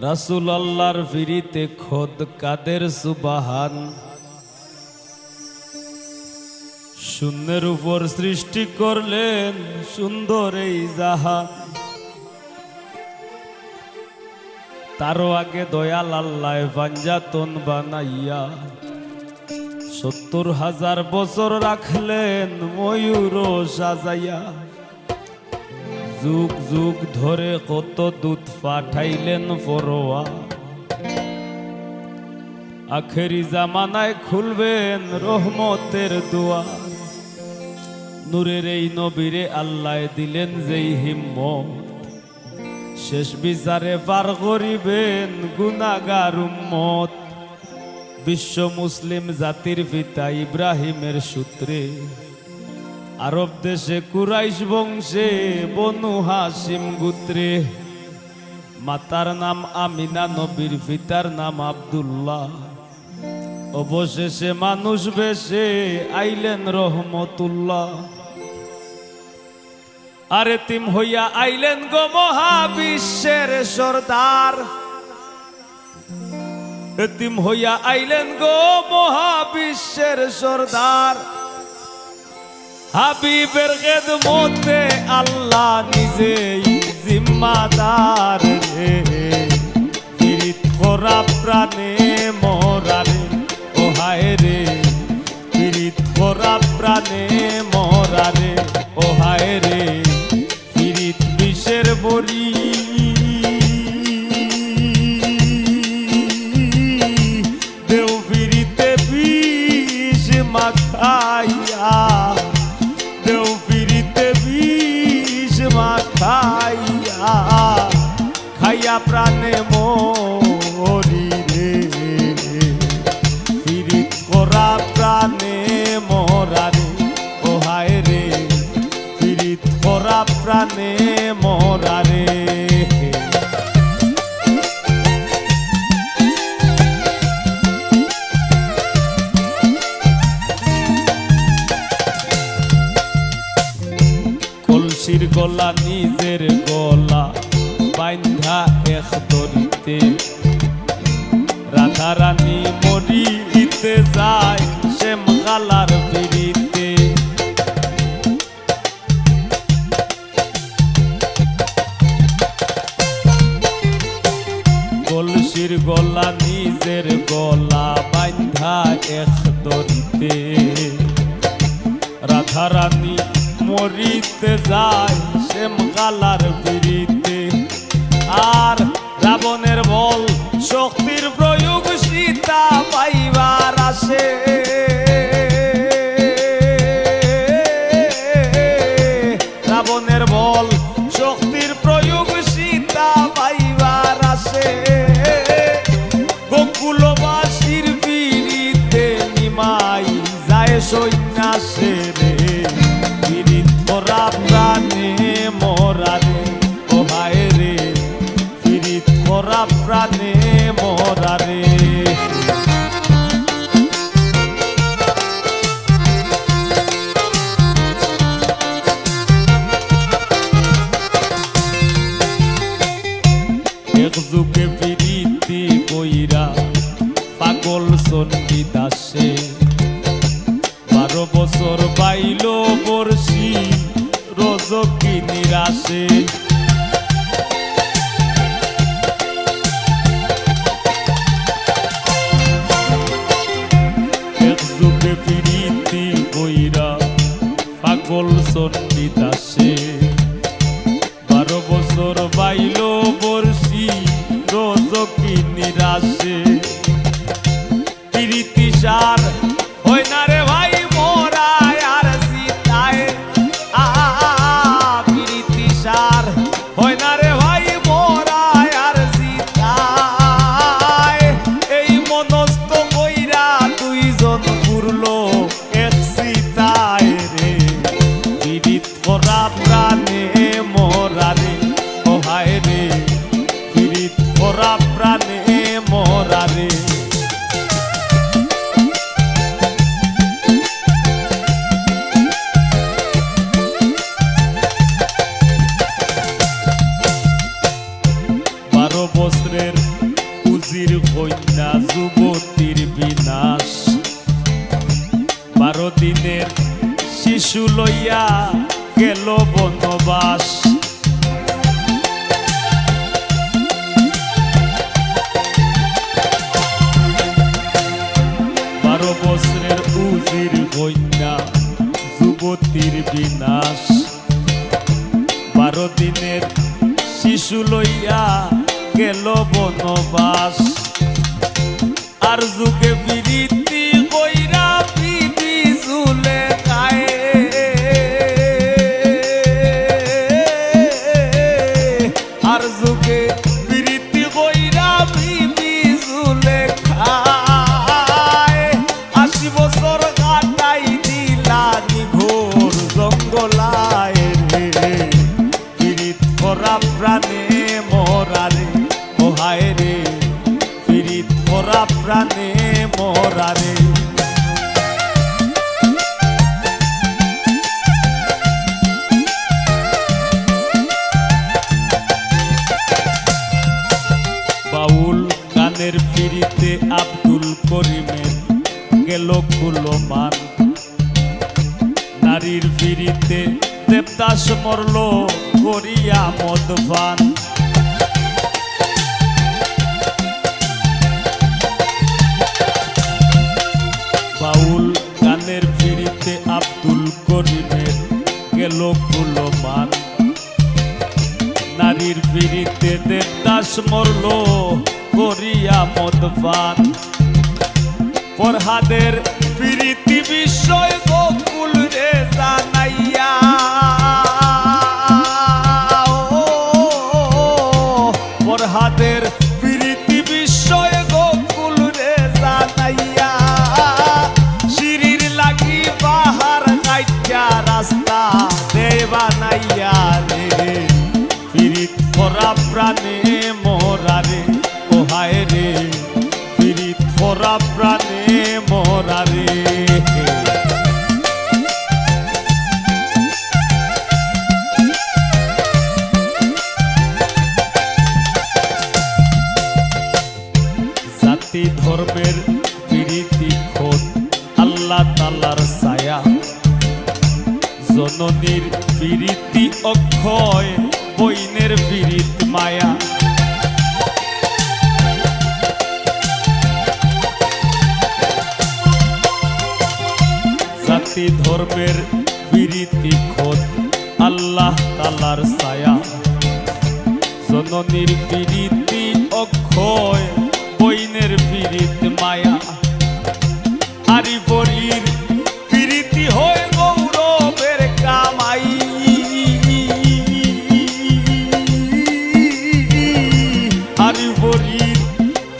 রাসূল আল্লাহর ফিরিতে খোদ কাদের সুবহান। শূন্যের উপর সৃষ্টি করলেন সুন্দর এই জাহান। তারও আগে দয়াল আল্লাহ পাঞ্জাতন বানাইয়া ৭০,০০০ বছর রাখলেন ময়ূর সাজাইয়া। যুগ যুগ ধরে কত দুধ পাঠাইলেন ফরোয়া। আখেরি জামানায় খুলবেন রহমতের দুয়ার। নূরের এই নবীরে আল্লাহ দিলেন যেই হিম্মত, শেষ বিচারে পার করিবেন গুনাহগার উম্মত। বিশ্ব মুসলিম জাতির পিতা ইব্রাহিমের সূত্রে আরব দেশে কুরাইশ বংশে বনু হাশিম গোত্রে। মাতার নাম আমিনা, নবীর পিতার নাম আব্দুল্লাহ। অবশেষে মানুষ বেশে আইলেন রহমতুল্লাহ। আরে তিম হইয়া আইলেন গো মহাবিশ্বের সর্দার। এতিম হইয়া আইলেন গো মহাবিশ্বের সর্দার। হাবিবের খেদমতে আল্লাহ নিজেই জিম্মাদার রে। পীড়িত করা প্রাণে মরারে ও হায় রে। পীড়িত করা প্রাণে মরারে ও হায় রে। পীড়িত বিষের বড়ি দেও পীড়িতে বিষ মাখাইয়া। দেও পীড়িতে বিষ মাখাইয়া। খাইয়া প্রাণে মরি রে। পীড়িত করা প্রাণে মরারে ও হায় রে। পীড়িত করা প্রাণে মরারে। কলসির গলা নিজের গলা বাইন্ধা এক দড়িতে। রাধা রানী মরিতে যায় শ্যামকালার পিড়িতে। কলসির গলা নিজের গলা বাইন্ধা এক দড়িতে। রাধা রানী মরিতে যায় শ্যামকালার পিড়িতে। আর রাবণের বল শক্তির প্রয়োগ সীতা পাইবার আসে। রাবণের বল শক্তির প্রয়োগ সীতা পাইবার আসে। গোকুলবাসীর পিড়িতে নিমাই যায় সন্ন্যাসে রে। পীড়িত করা প্রাণে মরারে ও হায় রে। পীড়িত করা প্রাণে মরারে। এক যুগে পীড়িতি কইরা পাগল চণ্ডী দাসে। 12 বছর বাইল বর্ষি রজকি নিরাশে। এক যুগে পীড়িতি কইরা পাগল চণ্ডী দাসে। 12 বছর বাইল বর্ষি রজকি নিরাশে। পীড়িতি সার হয় না রে ভাই মোরায় আর সীতায়। পীড়িতি সার হয় না রে ভাই মোরায় আর সীতায়। এই মনস্থ কইরা দুইজন পুরলো এক সীতায় রে। পীড়িত করা প্রাণে মরারে ও হায় রে। পীড়িত করা প্রাণে মরারে। বছরের উজির কন্যা যুবতীর বিনাশ 12 দিনের শিশু লইয়া গেল বনবাস 12 বছরের উজির কন্যা যুবতীর বিনাশ 12 দিনের শিশু লইয়া গেল বনবাস আর যুগে বিরীতি কইরা বিধি ঝুলে খায় আর যুগে বিরীতি কইরা বিধি ঝুলে খায় 80 বছর কাটাই দিলা নিঘোর জঙ্গলায় রে পীড়িত করা প্রাণে মরারে ও হায় রে পীড়িত করা প্রাণে মরারে বাউল গানের পীড়িতে আব্দুল করিমের গেল কুলমান নারীর পীড়িতে দেবদাস মরল করিয়া মদপান বাউল গানের পীড়িতে আব্দুল করিমের গেল কুলমান নারীর পীড়িতে দেবদাস মরল করিয়া মদপান ফরহাদের পীড়িতি বিষয় গোকুল রে জানাইয়া ফরহাদের পীড়িতি বিষয় গোকুল রে জানাইয়া শিরির লাগি বাহার কাইটা রাস্তা দেবা নাইয়া রে পীড়িত করা প্রাণে মরারে ও হায় রে পীড়িত করা প্রাণে মরারে জাতি ধর্মের পীড়িতি খোদ আল্লাহ তাআলার ছায়া জননীর পীড়িতি অক্ষয় বইনের পীড়িত মায়া জাতি ধর্মের পীড়িতি খোদ আল্লাহ তাআলার ছায়া জননীর পীড়িতি অক্ষয় বইনের পীড়িত মায়া আরি পরীর পীড়িতি হয় গৌরবের কামাই আরি পরীর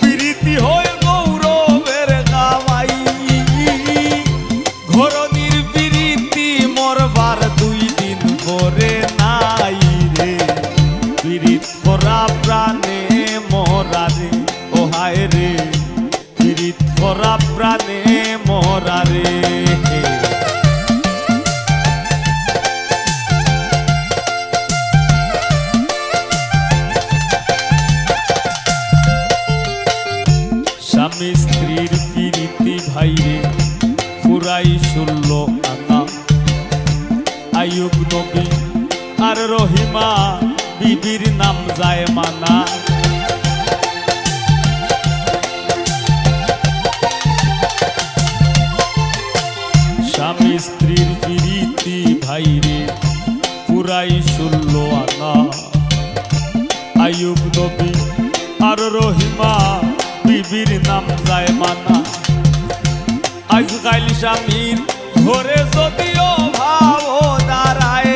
পীড়িতি হয় গৌরবের কামাই ঘরনির পীড়িতি মরবার 2 দিন পরে নাই রে পীড়িত করা প্রাণে মরারে ও হায় রে পীড়িত করা প্রাণে মরারে স্বামী স্ত্রীর পীড়িতি ভাইরে পুরাই 16 আনা আইয়ুব নবী আর রহিমা বিবির নাম যায় মানা স্বামী স্ত্রীর পীড়িতি ভাইরে পুরাই 16 আনা আইয়ুব নবী আর রহিমা বিবির নাম যায় মানা আজকাল স্বামীর ঘরে যদিও ভাব দাঁড়ায়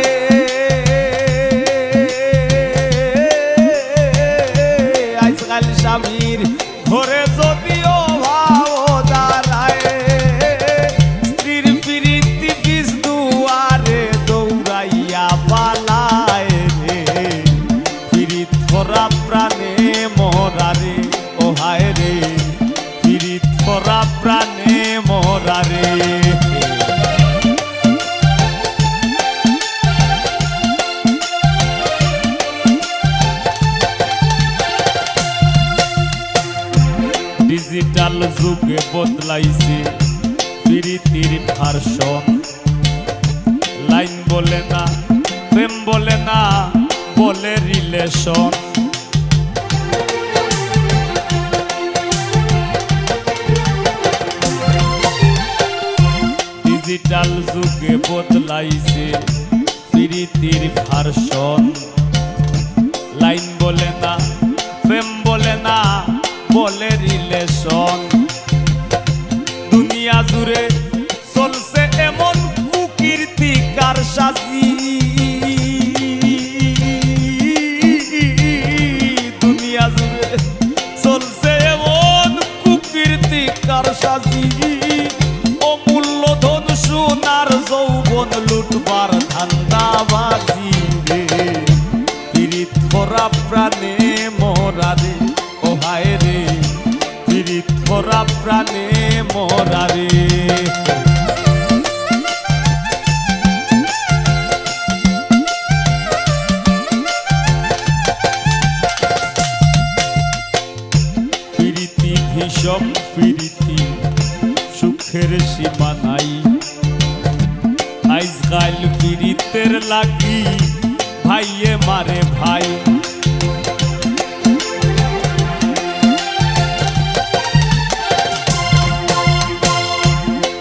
আজকাল স্বামীর ঘরে যদিও ভাব দাঁড়ায় স্ত্রীর পীড়িতি পিছ দুয়ারে দৌড়াইয়া পালায় রে পীড়িত করা প্রাণে মরারে ও হায় রে পীড়িত করা প্রাণে মরারে ডিজিটাল যুগে বদলাইছে প্রীতির ভার্সন। লাইন বলে না, প্রেম বলে না, বলে রিলেশন। ডিজিটাল যুগে বদলাইছে প্রীতির ভার্সন। লাইন বলে না, প্রেম বলে না, বলে রিলেশন। দুনিয়া জুড়ে চলছে এমন কুকীর্তি কারসাজি। দুনিয়া জুড়ে চলছে এমন কুকীর্তি কারসাজি। অমূল্য ধন সোনার যৌবন লুটবার ধান্দাবাজি রে। পীড়িত ভরা প্রাণে মোরা রে, ও হায় রে, পীড়িত ভরা প্রাণে মোরা রে। প্রীতি ভীষণ প্রীতি, সুখের সীমা নাই। আজকাল পীড়িতের লাগি ভাইয়ে মারে ভাই।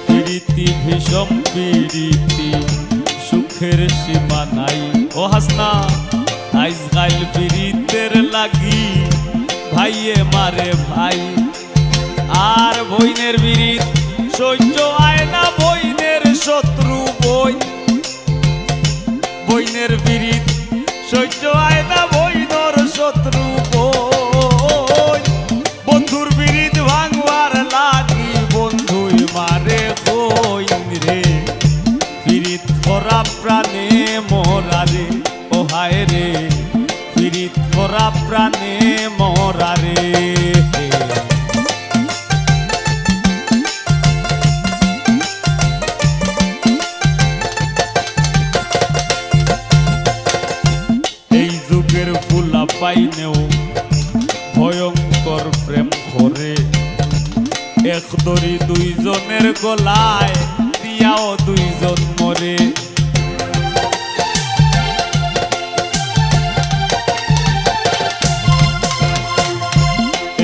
প্রীতি ভীষণ প্রীতি, সুখের সীমা নাই। ও হাসনা, আজকাল পীড়িতের লাগি ভাইয়ে মারে ভাই। আর বইনের বিরিত সহ্য আয় না, বইনের শত্রু বই। বইনের বিরিত সহ্য আয় না, বইনর শত্রু বই। বন্ধুর বিরিত ভাঙবার লাগি বন্ধুই মারে কইন রে। বিরিত ভরা প্রাণে মোরা রে, ও হায় রে, বিরিত ভরা প্রাণে মোরা রে। পাইনেও ভয়ঙ্কর প্রেম করে। এক দড়ি দুইজনের গলায় দিয়াও দুইজন মরে।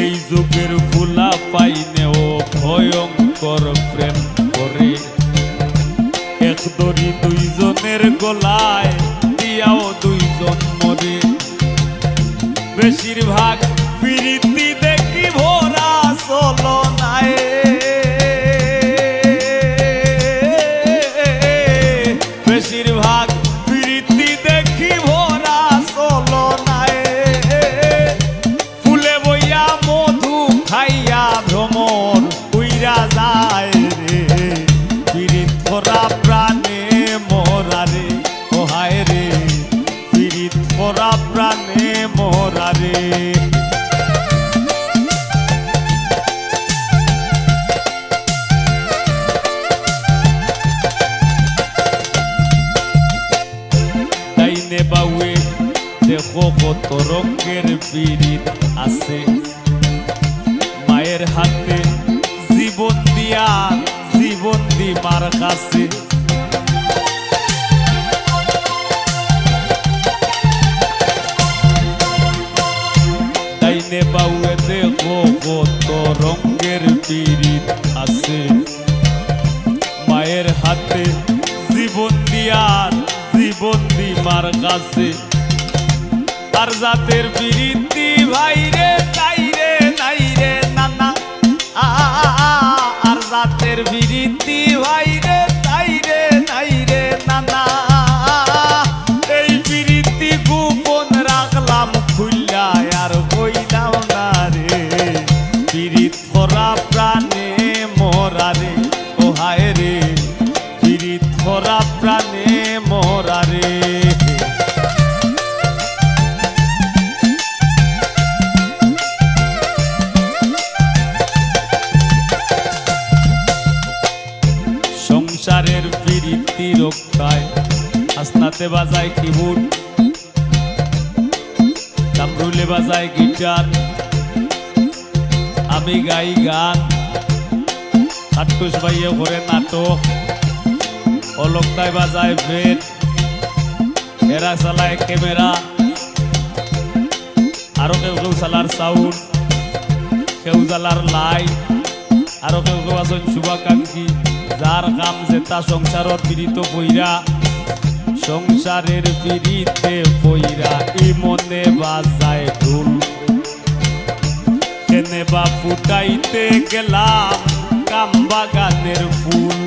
এই যুগের ফুলা পাইনেও ভয়ঙ্কর প্রেম করে। এক দড়ি দুইজনের গলায় দিয়াও দুইজন মরে। বেশিরভাগ প্রীতি দেখি ভরা চলনায়। বেশিরভাগ প্রীতি দেখি ভরা চলনায়। ফুলে বইয়া মধু খাইয়া ভ্রমর উইরা যায় রে। পীড়িত ভরা প্রাণে মোরা রে, ও হায় রে, পীড়িত ভরা প্রাণে মোরা রে। ডাইনে বাউয়ে দেখো কত রঙের পীড়িত আছে। মায়ের হাতে জীবন দিয়া জীবন দিমার কাছে। ডাইনে বাউয়ে দেখো কত রঙের পীড়িত আছে। মায়ের হাতে জীবন দিয়ার জীবন দিমার কাছে। আর জাতের প্রীতি ভাই রে তাই রে নাই রে নানা। আর জাতের প্রীতি ভাই রে তাই রে নাই রে নানা। এই প্রীতি গোপন রাখলাম খুললা আর কইলাম না রে। পীড়িত ভরা প্রাণে মোরা রে, ও হায় রে, পীড়িত ভরা প্রাণে মোরা রে। সংসারের প্রীতি রক্ষায় হাসনাতে বাজায় কিবোর্ড, কামরুলে বাজায় গিটার। আর আমি গাই গান, খাট্টুস ভাইয়ে করে নাটক, অলকদাই বাজায় বেট, এরা চালায় ক্যামেরা, আরো কেউ কেউ চালার সাউন্ড, কেউ জ্বালার লাইট, আরো কেউ কেউ আছেন শুভাকাঙ্ক্ষী, যার কাম যেটা সংসারত পীড়িত বইরা, সংসারের পীড়িতে বইরা ই মনে বাজায় ঢোল। কেনে বা ফুটাইতে গেলাম কাম বাগানের ফুল।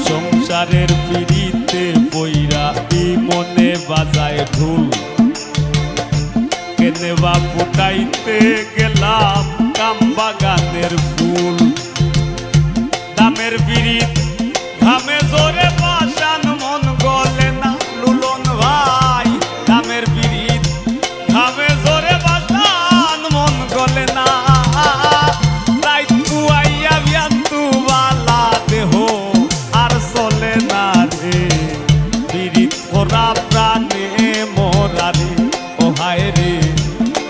সংসারের পীড়িতে বইরা ই মনে বাজায় ঢোল। কেনে বা ফুটাইতে গেলাম কাম বাগানের ফুল। দামের পীড়িত ঘামে জোরে পাশান মন গলে না লুলন ভাই। দামের পীড়িত ঘামে জোরে পাশান মন গলে না। রাইত কুয়াইয়া বিয়ান্তু বালা দেহ আর চলে না রে। পীড়িত করা প্রাণে মোরা রে, ও হায় রে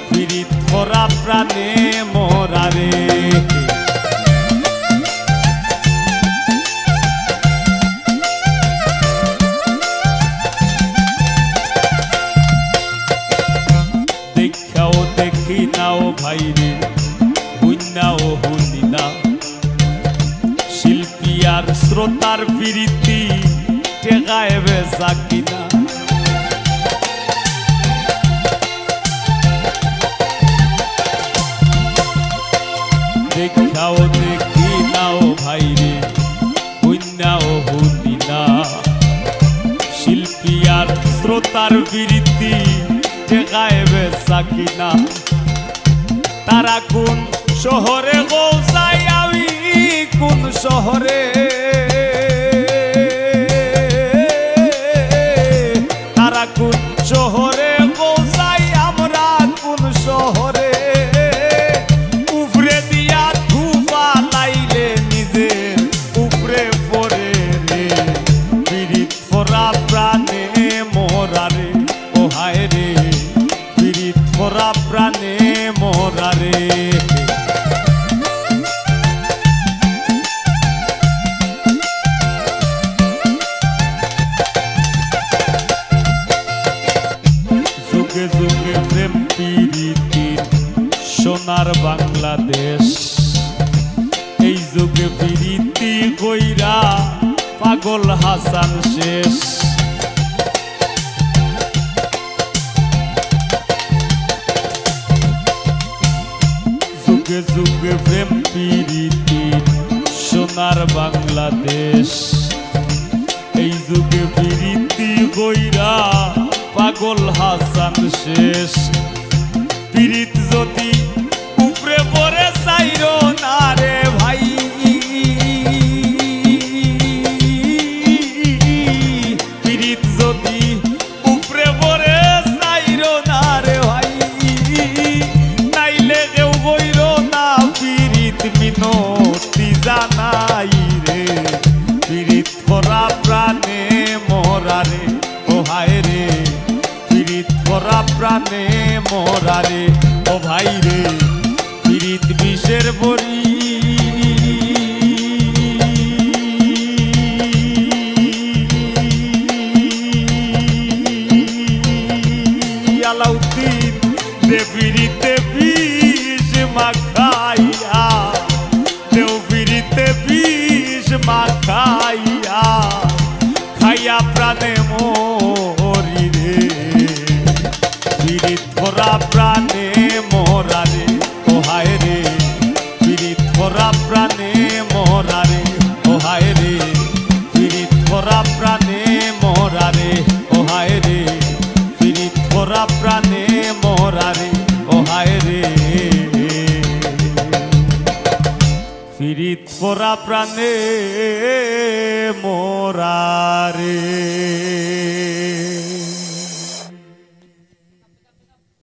পীড়িত করা প্রাণে মোরা রে। দেখাও দেখি নাও ভাই রে, হুইনাও হুনি না। শিল্পী আর শ্রোতার প্রীতি টেকায় বেচা কিনা। দেখাও দেখি নাও ভাই রে, হুইনাও হুনি না। শিল্পী আর শ্রোতার প্রীতি টেকায় বেচা কিনা। তারা কোন শহরে পৌঁছাই, আমি কোন শহরে। তারা কোন শহরে পৌঁছাই, আমরা কোন শহরে। উপরে দিয়া ধুপা লাইলে নিজের উপরে পড়ে রে। পীড়িত পরা প্রাণে মোরা রে, ও হায় রে পীড়িত পরা প্রাণে মোরা রে। যুগে যুগে প্রেম পীড়িতির সোনার বাংলাদেশ। এই যুগে পীড়িতি কইরা পাগল হাসান শেষ। যুগে যুগে প্রেম পীড়িতির সোনার বাংলাদেশ। এই যুগে পীড়িতি কইরা পাগল হাসান শেষ। পীড়িত যদি উপরে পড়ে চাইরো না রে ভাই। পীড়িত যদি উপরে পড়ে চাইরো না রে ভাই। নাইলে কেউ বইরো না পীড়িত মিনতি জানাই রে। পীড়িত করা প্রাণে মোরা রে, ও হায় রে পীড়িত করা প্রাণে মোরা রে। ও ভাই রে পীড়িত বিষের বড়ি। আলাউদ্দিন দে পীড়িতে বিষ মাখাইয়া, দেও পীড়িতে বিষ মাখাইয়া। খাইয়া প্রাণে মরি রে। পীড়িত করা প্রাণে মোরা রে, ও হায় রে পীড়িত করা প্রাণে মোরা রে। ও হায় রে পীড়িত করা প্রাণে মোরা রে। ও হায় রে পীড়িত করা প্রাণে মোরা রে। ও হায় রে পীড়িত করা প্রাণে মোরা রে।